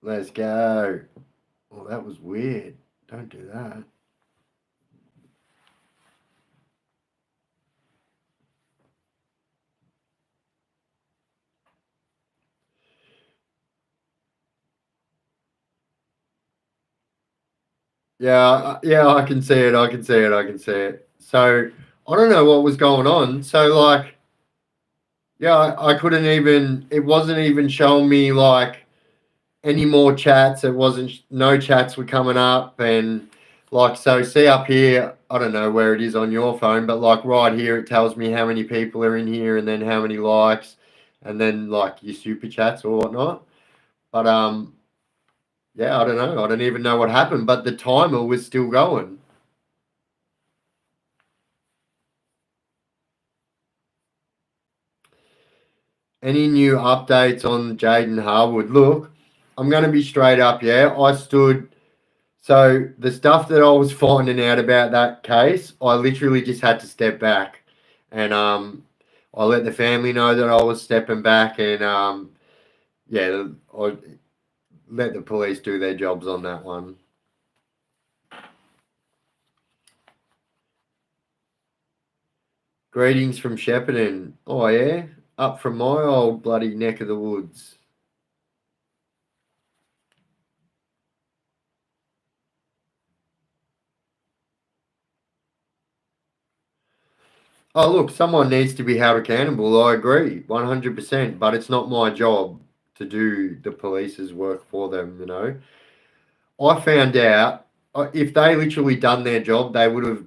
Let's go. Well, that was weird. Don't do that. Yeah, I can see it. I can see it. I can see it. So I don't know what was going on. So like, yeah, I couldn't even. It wasn't even showing me like any more chats. It wasn't. No chats were coming up, and like so. See up here. I don't know where it is on your phone, but like right here, it tells me how many people are in here, and then how many likes, and then like your super chats or whatnot. But yeah, I don't know. I don't even know what happened, but the timer was still going. Any new updates on Jaden Harwood? Look, I'm going to be straight up. Yeah, I stood. So the stuff that I was finding out about that case, I literally just had to step back, and I let the family know that I was stepping back, and yeah, I let the police do their jobs on that one. Greetings from Shepparton. Oh yeah, up from my old bloody neck of the woods. Oh, look, someone needs to be held accountable. I agree, 100%. But it's not my job to do the police's work for them, you know. I found out if they literally done their job, they would have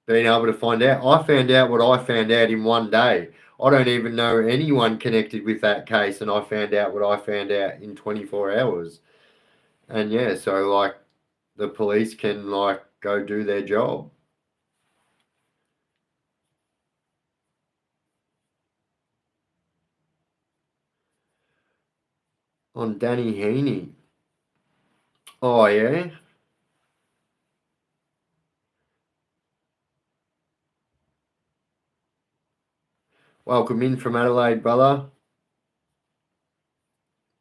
been able to find out. I found out what I found out in one day. I don't even know anyone connected with that case, and I found out what I found out in 24 hours. And yeah, so like the police can like go do their job. On Danny Heaney. Oh, yeah. Welcome in from Adelaide, brother.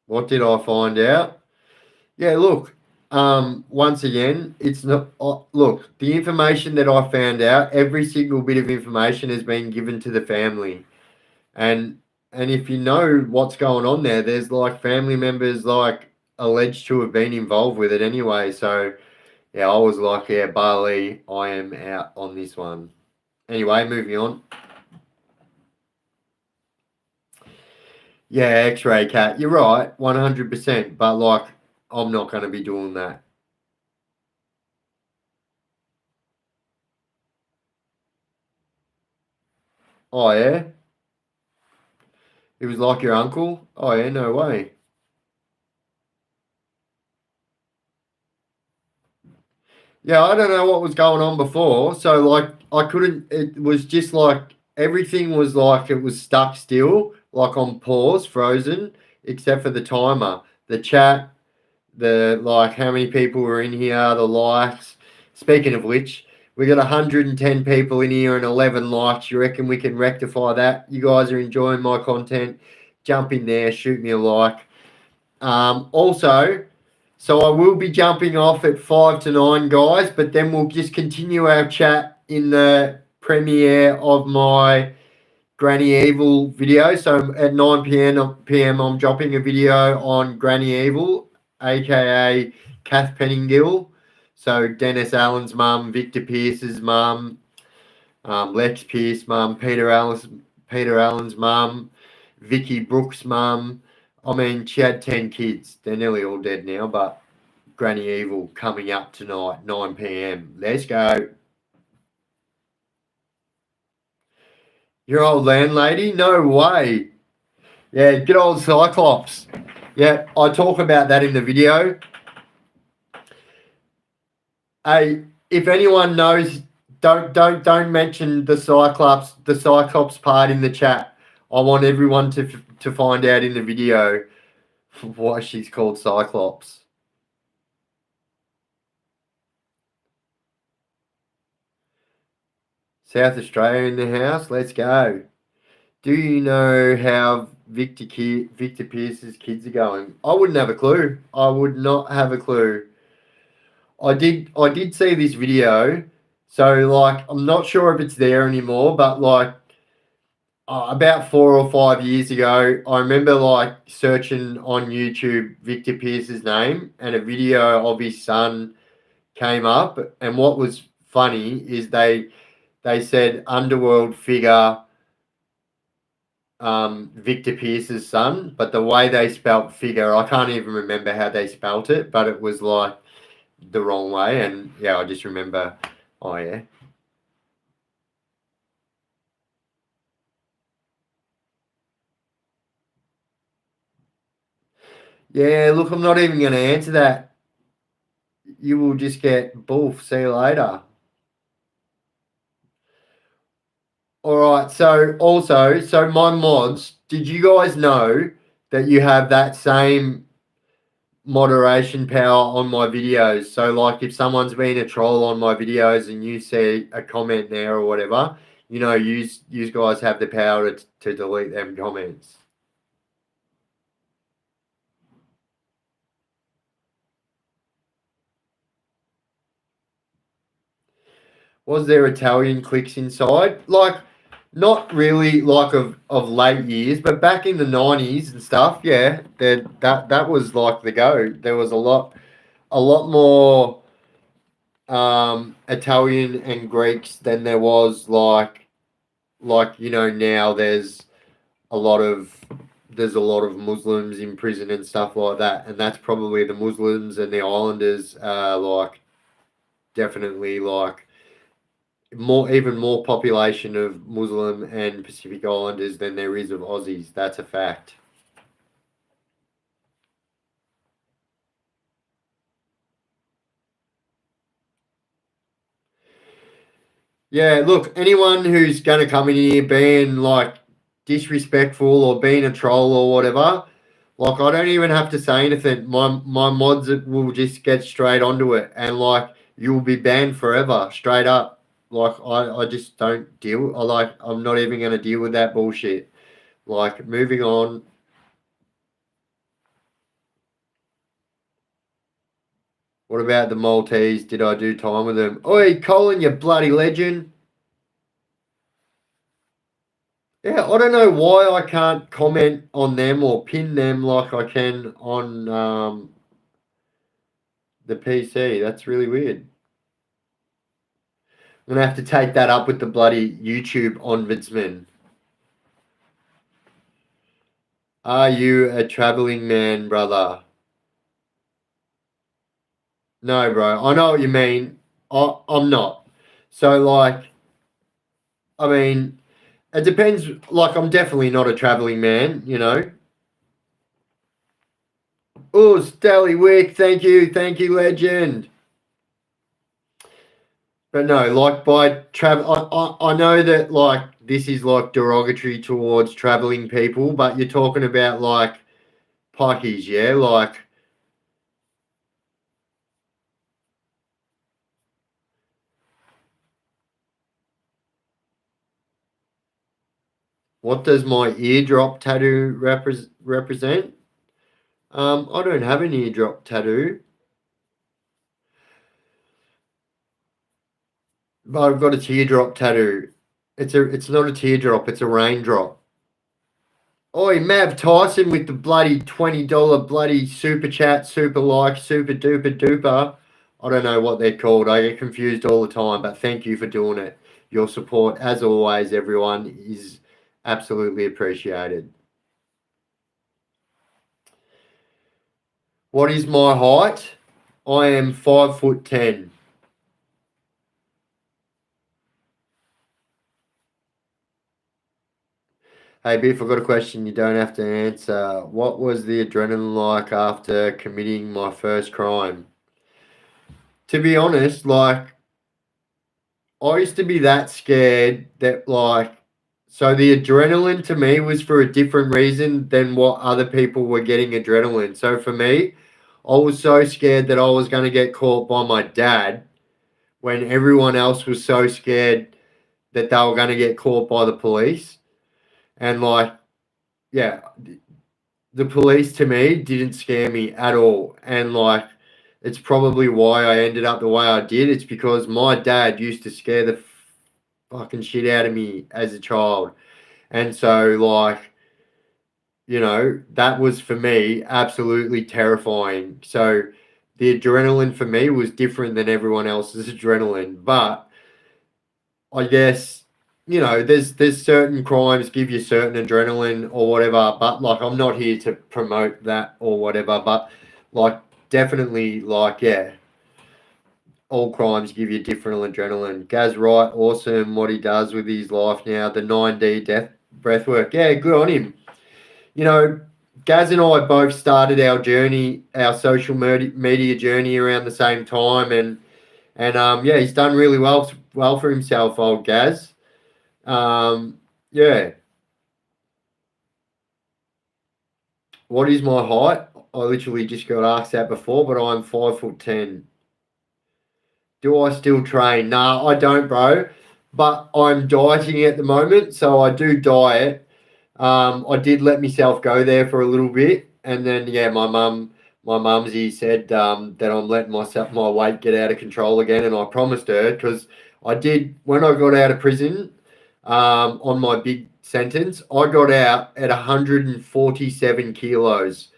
What did I find out? Yeah, look, once again, it's not, look, the information that I found out, every single bit of information has been given to the family. And, and if you know what's going on there, there's like family members like alleged to have been involved with it anyway. So, yeah, I was like, yeah, Bali, I am out on this one. Anyway, moving on. Yeah, X-ray cat. You're right, 100%. But like, I'm not going to be doing that. Oh yeah, he was like your uncle. Oh yeah, no way. Yeah, I don't know what was going on before. So like, I couldn't. It was just like everything was like it was stuck still, like on pause, frozen, except for the timer, the chat, the like how many people were in here, the likes. Speaking of which, we got 110 people in here and 11 likes. You reckon we can rectify that? You guys are enjoying my content? Jump in there, shoot me a like. Also, so I will be jumping off at 5 to 9, guys, but then we'll just continue our chat in the premiere of my Granny Evil video. So at 9 p.m. I'm dropping a video on Granny Evil, aka Kath Penninggill. So Dennis Allen's mum, Victor Pierce's mum, Lex Pierce mum, Peter Allen's mum, Vicky Brooks' mum. I mean, she had 10 kids. They're nearly all dead now, but Granny Evil coming up tonight, 9 p.m. Let's go. Your old landlady? No way. Yeah, good old Cyclops. Yeah, I talk about that in the video. Hey, if anyone knows, don't mention the Cyclops part in the chat. I want everyone to find out in the video why she's called Cyclops. South Australia in the house. Let's go. Do you know how Victor Pierce's kids are going? I wouldn't have a clue. I would not have a clue. I did see this video, so like I'm not sure if it's there anymore, but like about 4 or 5 years ago, I remember like searching on YouTube Victor Pierce's name, and a video of his son came up. And what was funny is they said underworld figure Victor Pierce's son, but the way they spelt figure, I can't even remember how they spelt it, but it was like the wrong way. And yeah, I just remember, oh yeah. Yeah, look, I'm not even going to answer that. You will just get boof. See you later. All right. So also, so my mods, did you guys know that you have that same moderation power on my videos? So like if someone's been a troll on my videos and you see a comment there or whatever, you guys have the power to delete them comments. Was there Italian clicks inside? Like, not really like of late years, but back in the 90s and stuff, yeah, that was like the go. There was a lot more Italian and Greeks than there was like now there's a lot of Muslims in prison and stuff like that, and that's probably the Muslims and the Islanders like definitely like even more population of Muslim and Pacific Islanders than there is of Aussies. That's a fact. Yeah, look, anyone who's going to come in here being like disrespectful or being a troll or whatever, like I don't even have to say anything. My mods will just get straight onto it, and like you'll be banned forever, straight up. Like I just don't deal. I'm not even going to deal with that bullshit. Like moving on. What about the Maltese? Did I do time with them? Oi, Colin, you bloody legend. Yeah, I don't know why I can't comment on them or pin them like I can on the PC. That's really weird. I'm gonna have to take that up with the bloody YouTube ombudsman. Are you a traveling man, brother? No, bro. I know what you mean. I'm not. So, like, I mean, it depends. Like, I'm definitely not a traveling man. Oh, Stelly Wick, thank you, legend. But no, like by travel, I know that like this is like derogatory towards traveling people, but you're talking about like pikeys, yeah? Like, what does my eardrop tattoo represent? I don't have an eardrop tattoo, but I've got a teardrop tattoo. It's not a teardrop, it's a raindrop. Oi, Mav Tyson with the bloody $20 bloody super chat, super like, super duper duper. I don't know what they're called. I get confused all the time, but thank you for doing it. Your support, as always, everyone, is absolutely appreciated. What is my height? I am 5'10". Hey, Biff, I've got a question you don't have to answer. What was the adrenaline like after committing my first crime? To be honest, like, I used to be that scared that, like, so the adrenaline to me was for a different reason than what other people were getting adrenaline. So for me, I was so scared that I was going to get caught by my dad when everyone else was so scared that they were going to get caught by the police. And like, yeah, the police to me didn't scare me at all. And like, it's probably why I ended up the way I did. It's because my dad used to scare the fucking shit out of me as a child. And so, like, that was for me absolutely terrifying. So the adrenaline for me was different than everyone else's adrenaline. But I guess, there's certain crimes give you certain adrenaline or whatever. But like, I'm not here to promote that or whatever. But like, definitely, like, yeah, all crimes give you different adrenaline. Gaz Wright, awesome what he does with his life now. The 9D death breathwork. Yeah, good on him. Gaz and I both started our journey, our social media journey around the same time, and yeah, he's done really well for himself, old Gaz. Yeah. What is my height? I literally just got asked that before, but I'm 5'10". Do I still train? Nah, I don't, bro. But I'm dieting at the moment, so I do diet. I did let myself go there for a little bit, and then yeah, my mumsy said that I'm letting my weight get out of control again, and I promised her because I did when I got out of prison. On my big sentence, I got out at 147 kilos.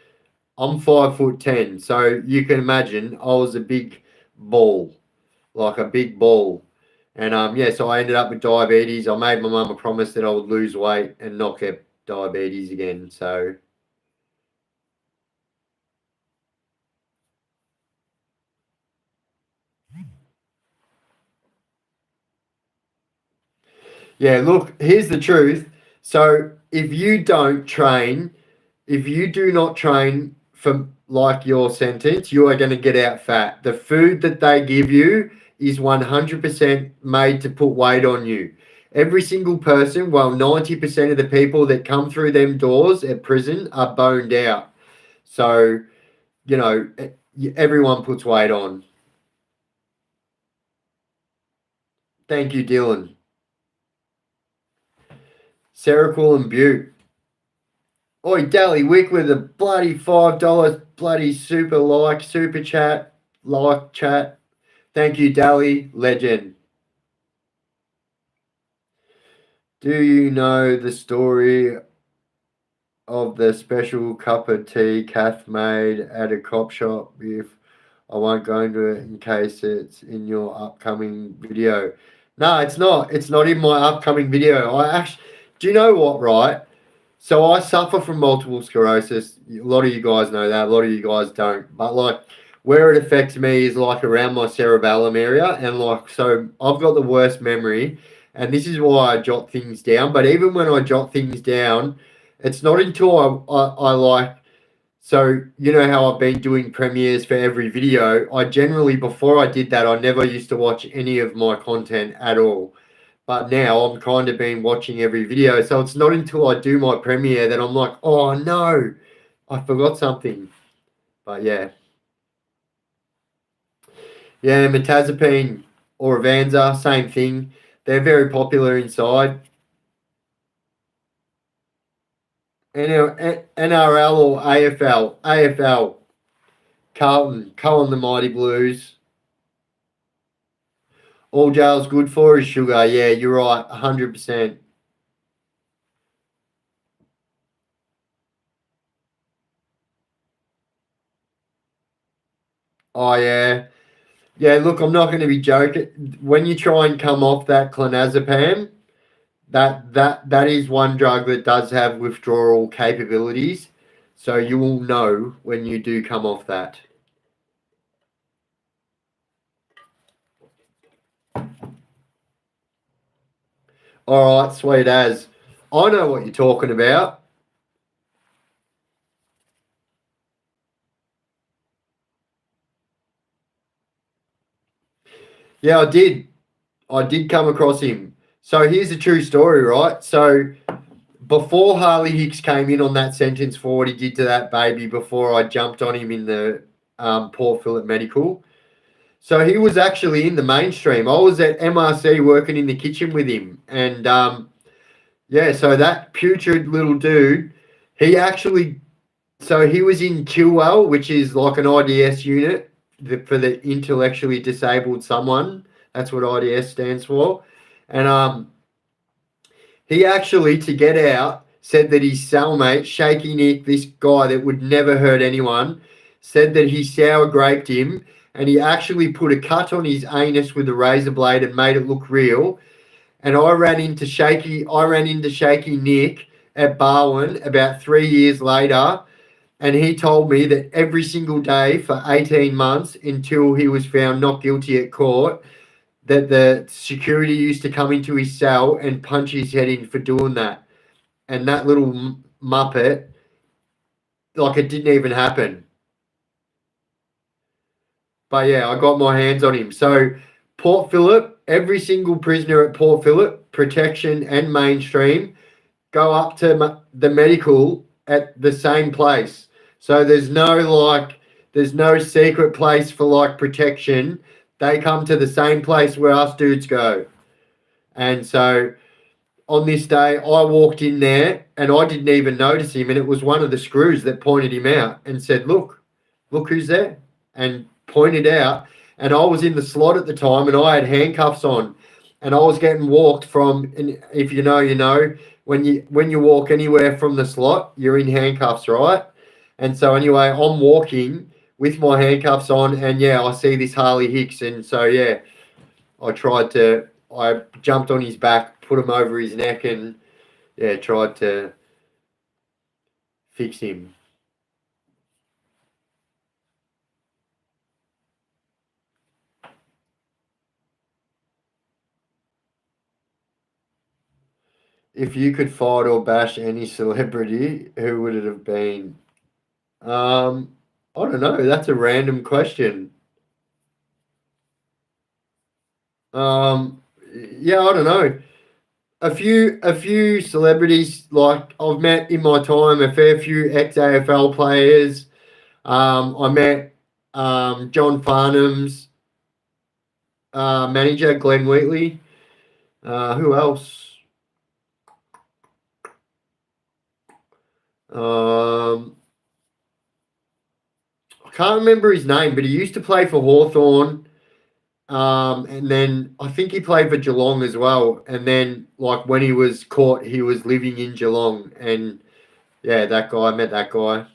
I'm 5'10", so you can imagine I was a big ball, like a big ball. And yeah, so I ended up with diabetes. I made my mum a promise that I would lose weight and not get diabetes again. So yeah, look, here's the truth. So if you do not train for like your sentence, you are going to get out fat. The food that they give you is 100% made to put weight on you. Every single person, well, 90% of the people that come through them doors at prison are boned out. So, everyone puts weight on. Thank you, Dylan. Seroquel and Butte. Oi, Dally Wick with a bloody $5 bloody super chat. Thank you, Dally, legend. Do you know the story of the special cup of tea Kath made at a cop shop? If I won't go into it in case it's in your upcoming video. No, it's not. It's not in my upcoming video. Do you know what, right? So I suffer from multiple sclerosis. A lot of you guys know that. A lot of you guys don't. But like where it affects me is like around my cerebellum area. And like, so I've got the worst memory. And this is why I jot things down. But even when I jot things down, it's not until I like, so you know how I've been doing premieres for every video. I generally, before I did that, I never used to watch any of my content at all. But now I'm kind of been watching every video. So it's not until I do my premiere that I'm like, oh no, I forgot something. But yeah. Yeah, metazapine or Avanza, same thing. They're very popular inside. NRL or AFL? AFL. Carlton the Mighty Blues. All jail's good for is sugar. Yeah, you're right, 100%. Oh yeah. Yeah, look, I'm not going to be joking. When you try and come off that clonazepam, that is one drug that does have withdrawal capabilities. So you will know when you do come off that. All right, sweet as. I know what you're talking about. Yeah, I did. I did come across him. So here's a true story, right? So before Harley Hicks came in on that sentence for what he did to that baby, before I jumped on him in the Port Phillip Medical, so he was actually in the mainstream. I was at MRC working in the kitchen with him, and yeah, so that putrid little dude He actually, so he was in Chilwell, which is like an IDS unit for the intellectually disabled someone. That's what IDS stands for. And he actually, to get out, said that his cellmate, Shaky Nick, this guy that would never hurt anyone, said that he sour graped him, and he actually put a cut on his anus with a razor blade and made it look real. And I ran into Shaky Nick at Barwon about 3 years later, and he told me that every single day for 18 months until he was found not guilty at court, that the security used to come into his cell and punch his head in for doing that. And that little muppet, like, it didn't even happen. But yeah, I got my hands on him. So Port Phillip, every single prisoner at Port Phillip, protection and mainstream, go up to the medical at the same place. So there's no secret place for like protection. They come to the same place where us dudes go. And so on this day, I walked in there and I didn't even notice him. And it was one of the screws that pointed him out and said, look who's there. And pointed out. And I was in the slot at the time and I had handcuffs on. And I was getting walked from, and if you know, you know, when you walk anywhere from the slot, you're in handcuffs, right? And so anyway, I'm walking with my handcuffs on, and yeah, I see this Harley Hicks, and so yeah, I jumped on his back, put him over his neck, and yeah, tried to fix him. If you could fight or bash any celebrity, who would it have been? I don't know. That's a random question. Yeah, I don't know. A few celebrities like I've met in my time, a fair few ex-AFL players. I met John Farnham's manager, Glenn Wheatley. Who else? I can't remember his name, but he used to play for Hawthorn. And then I think he played for Geelong as well. And then, like, when he was caught, he was living in Geelong. And yeah, that guy, I met that guy.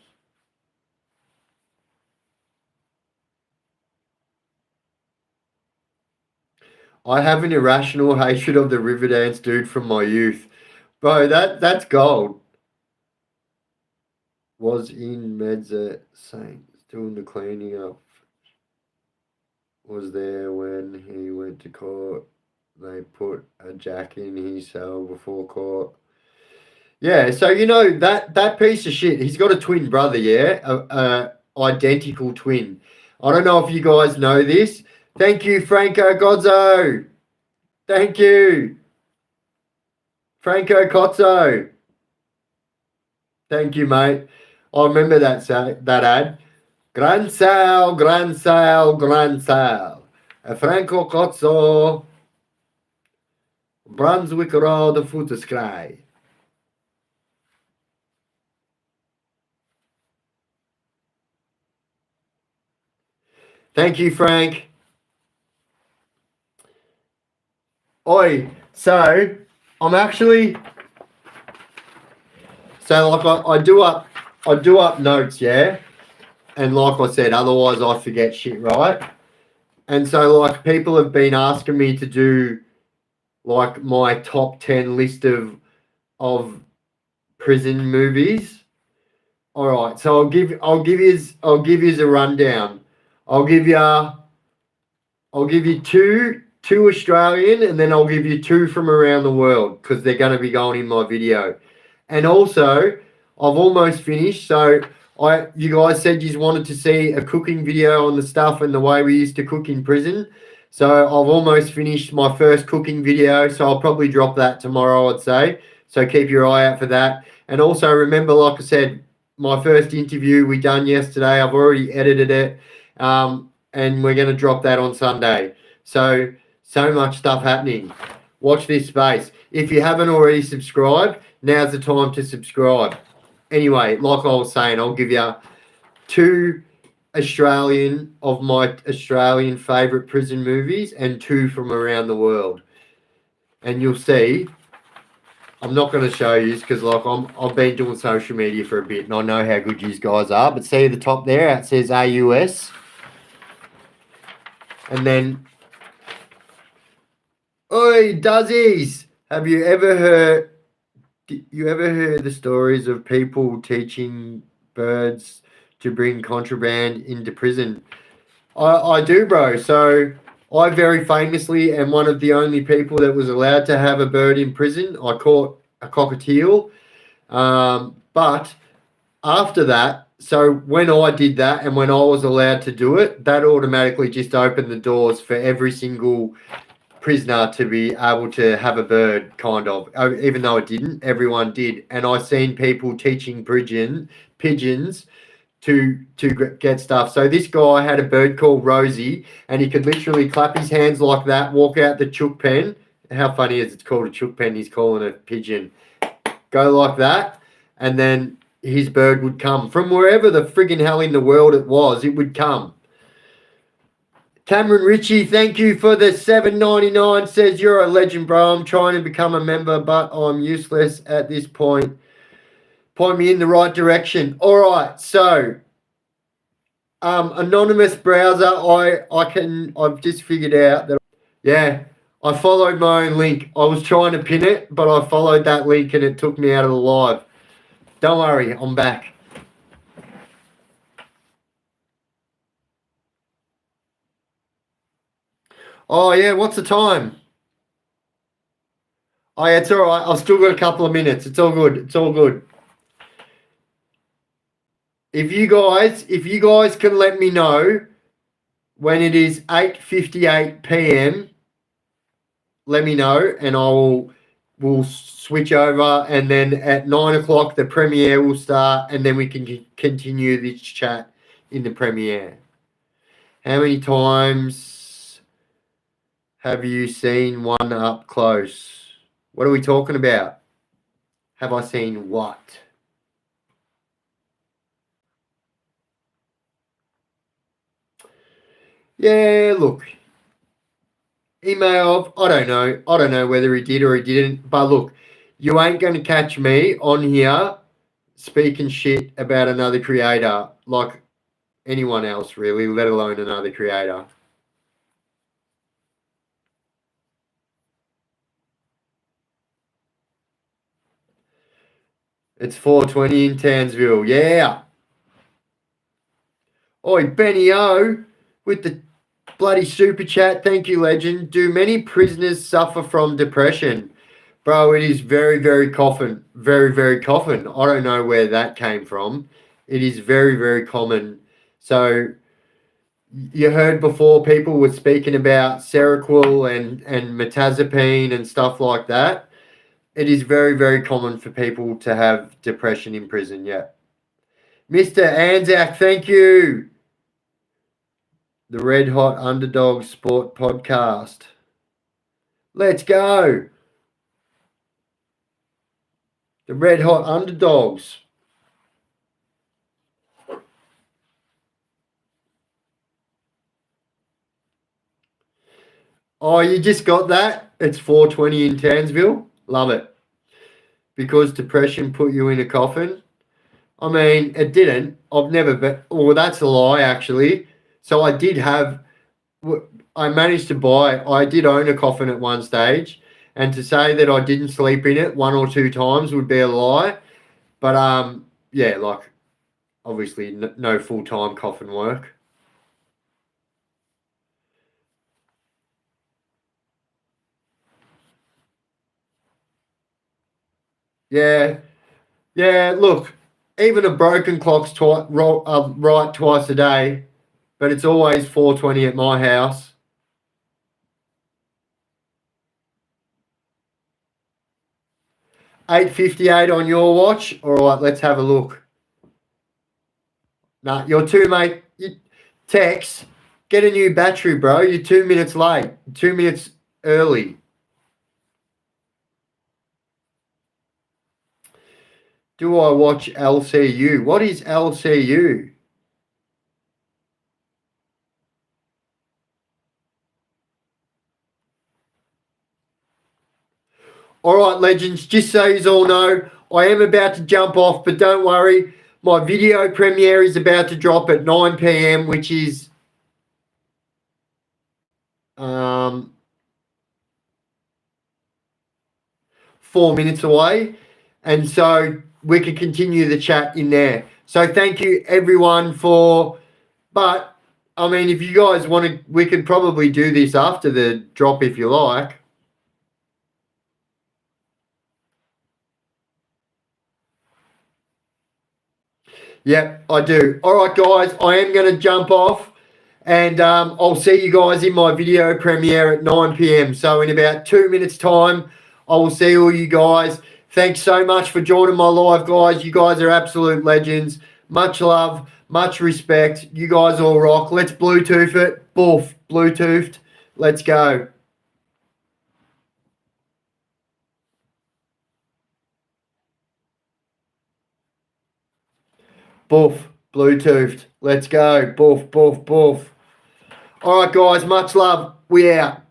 I have an irrational hatred of the Riverdance dude from my youth. Bro, that's gold. Was in Meds at Saints doing the cleaning up. Was there when he went to court. They put a jack in his cell before court. Yeah, so you know that piece of shit. He's got a twin brother, yeah, a identical twin. I don't know if you guys know this. Thank you, Franco Gozzo. Thank you, Franco Cozzo. Thank you, mate. I remember that ad. Grand sale, grand sale, grand sale. Franco Cozzo, Brunswick Road, Footerscray. Thank you, Frank. Oi, so I'm actually, so like I do up notes, yeah, and like I said, otherwise I forget shit, right? And so like people have been asking me to do like my top 10 list of prison movies. All right, so I'll give you a rundown. I'll give you two Australian, and then I'll give you two from around the world because they're going to be going in my video. And also, I've almost finished. So you guys said you wanted to see a cooking video on the stuff and the way we used to cook in prison. So I've almost finished my first cooking video. So I'll probably drop that tomorrow, I'd say. So keep your eye out for that. And also remember, like I said, my first interview we done yesterday, I've already edited it. And we're going to drop that on Sunday. So much stuff happening. Watch this space. If you haven't already subscribed, now's the time to subscribe. anyway, like I was saying, I'll give you two of my Australian favourite prison movies and two from around the world. And you'll see, I'm not going to show you because like I've been doing social media for a bit and I know how good you guys are. But see at the top there, it says AUS. And then, oi, Duzzies! Have you ever heard the stories of people teaching birds to bring contraband into prison? I do, bro. So I very famously am one of the only people that was allowed to have a bird in prison. I caught a cockatiel. But after that, so when I did that and when I was allowed to do it, that automatically just opened the doors for every single prisoner to be able to have a bird, kind of. Even though it didn't, everyone did. And I seen people teaching pigeons to get stuff. So this guy had a bird called Rosie, and he could literally clap his hands like that, walk out the chook pen. How funny is it's called a chook pen? He's calling it a pigeon. Go like that, and then his bird would come from wherever the friggin' hell in the world it was. It would come. Cameron Ritchie, thank you for the $7.99. Says you're a legend, bro. I'm trying to become a member, but I'm useless at this point. Point me in the right direction. All right, so anonymous browser. I've just figured out that. Yeah, I followed my own link. I was trying to pin it, but I followed that link and it took me out of the live. Don't worry, I'm back. Oh, yeah, what's the time? Oh, yeah, it's all right. I've still got a couple of minutes. It's all good. It's all good. If you guys can let me know when it is 8:58 p.m., let me know and we'll switch over, and then at 9 o'clock the premiere will start, and then we can continue this chat in the premiere. How many times have you seen one up close? What are we talking about? Have I seen what? Yeah, look. He may have. I don't know. I don't know whether he did or he didn't. But look, you ain't going to catch me on here speaking shit about another creator like anyone else, really, let alone another creator. It's 4:20 in Townsville. Yeah. Oi, Benny O with the bloody super chat. Thank you, legend. Do many prisoners suffer from depression? Bro, it is very, very common. Very, very common. I don't know where that came from. It is very, very common. So you heard before people were speaking about Seroquel and metazapine and stuff like that. It is very, very common for people to have depression in prison, yeah. Mr. Anzac, thank you. The Red Hot Underdog Sport Podcast. Let's go. The Red Hot Underdogs. Oh, you just got that? It's 4:20 in Townsville. Love it. Because depression put you in a coffin. I mean, it didn't. I've never been. Oh, that's a lie, actually. So I did have. I managed to buy. I did own a coffin at one stage, and to say that I didn't sleep in it one or two times would be a lie. But yeah, like obviously no full-time coffin work. Yeah, yeah. Look, even a broken clock's right twice a day, but it's always 4:20 at my house. 8:58 on your watch. All right, let's have a look. Nah, you're two, mate. Tex, get a new battery, bro. You're 2 minutes late. 2 minutes early. Do I watch LCU? What is LCU? All right, legends, just so you all know, I am about to jump off, but don't worry. My video premiere is about to drop at 9 p.m., which is 4 minutes away. And so we can continue the chat in there. So thank you, everyone, but I mean, if you guys want to, we could probably do this after the drop if you like. Yep, I do. All right, guys, I am going to jump off, and I'll see you guys in my video premiere at 9 p.m. So in about 2 minutes' time, I will see all you guys. Thanks so much for joining my live, guys. You guys are absolute legends. Much love, much respect. You guys all rock. Let's Bluetooth it. Boof, Bluetoothed. Let's go. Boof, Bluetoothed. Let's go. Boof, boof, boof. All right, guys, much love. We out.